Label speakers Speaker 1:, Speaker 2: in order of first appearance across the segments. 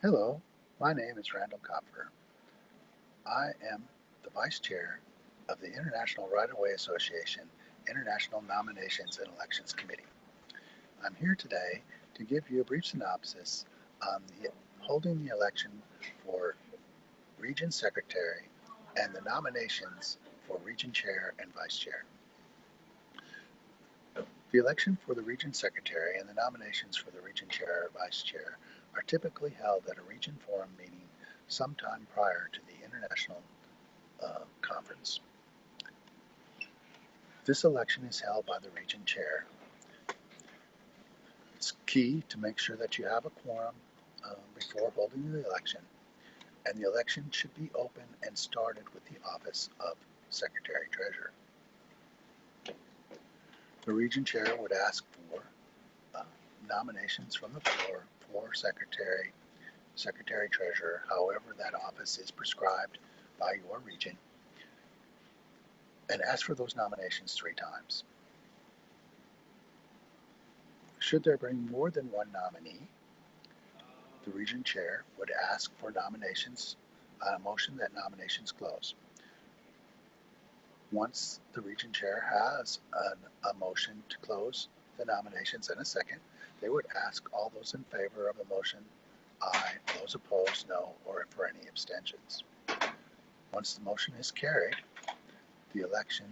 Speaker 1: Hello, my name is Randall Kopfer. I am the Vice Chair of the International Right-of-Way Association International Nominations and Elections Committee. I'm here today to give you a brief synopsis on holding the election for Region Secretary and the nominations for Region Chair and Vice Chair. The election for the Region Secretary and the nominations for the Region Chair or Vice Chair are typically held at a Region Forum meeting sometime prior to the International Conference. This election is held by the Region Chair. It's key to make sure that you have a quorum before holding the election, and the election should be open and started with the office of Secretary-Treasurer. The Region Chair would ask for nominations from the floor for Secretary, Secretary-Treasurer, however that office is prescribed by your region, and ask for those nominations 3 times. Should there be more than one nominee, the Region Chair would ask for nominations, a motion that nominations close. Once the Region Chair has a motion to close the nominations and a second, they would ask all those in favor of the motion, aye, those opposed, no, or for any abstentions. Once the motion is carried, the election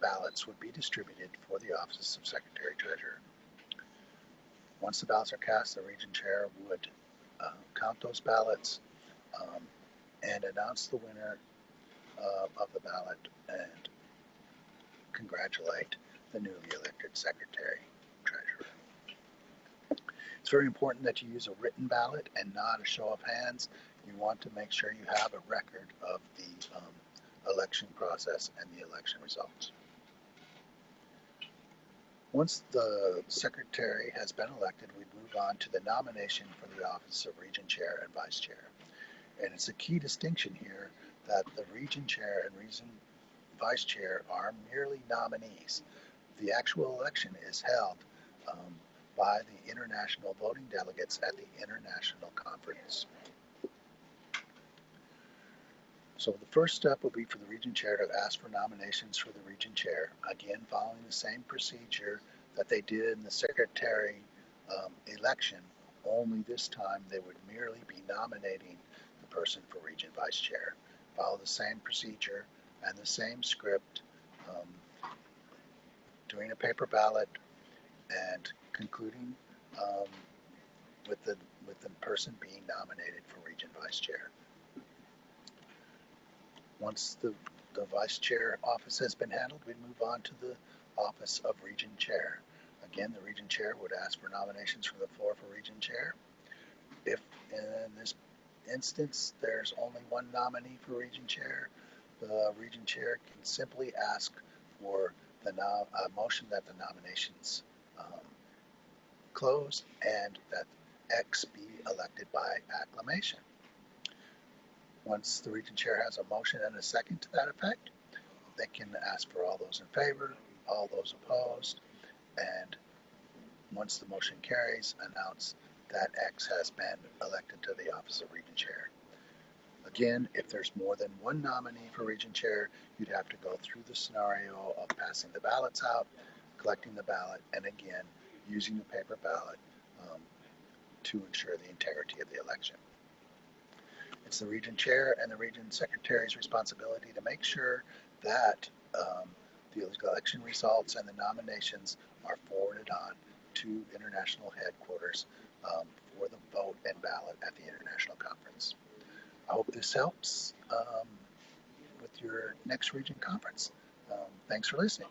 Speaker 1: ballots would be distributed for the office of Secretary-Treasurer. Once the ballots are cast, the Region Chair would count those ballots and announce the winner of the ballot and congratulate the newly elected Secretary-Treasurer. It's very important that you use a written ballot and not a show of hands. You want to make sure you have a record of the election process and the election results. Once the Secretary has been elected, we move on to the nomination for the office of Region Chair and Vice Chair. And it's a key distinction here that the Region Chair and Region Vice Chair are merely nominees. The actual election is held by the international voting delegates at the International Conference. So the first step will be for the Region Chair to ask for nominations for the Region Chair, again following the same procedure that they did in the Secretary election, only this time they would merely be nominating the person for Region Vice Chair. Follow the same procedure and the same script, doing a paper ballot and concluding with the person being nominated for Region Vice Chair. Once the Vice Chair office has been handled, we move on to the office of Region Chair. Again, the Region Chair would ask for nominations from the floor for Region Chair. If in this instance there's only one nominee for Region Chair, the Region Chair can simply ask for a motion that the nominations close and that X be elected by acclamation. Once the Region Chair has a motion and a second to that effect, they can ask for all those in favor, all those opposed, and once the motion carries, announce that X has been elected to the office of Region Chair. Again, if there's more than one nominee for Region Chair, you'd have to go through the scenario of passing the ballots out, collecting the ballot, and again, using the paper ballot to ensure the integrity of the election. It's the Region Chair and the Region Secretary's responsibility to make sure that the election results and the nominations are forwarded on to international headquarters for the vote and ballot at the International Conference. I hope this helps with your next region conference. Thanks for listening.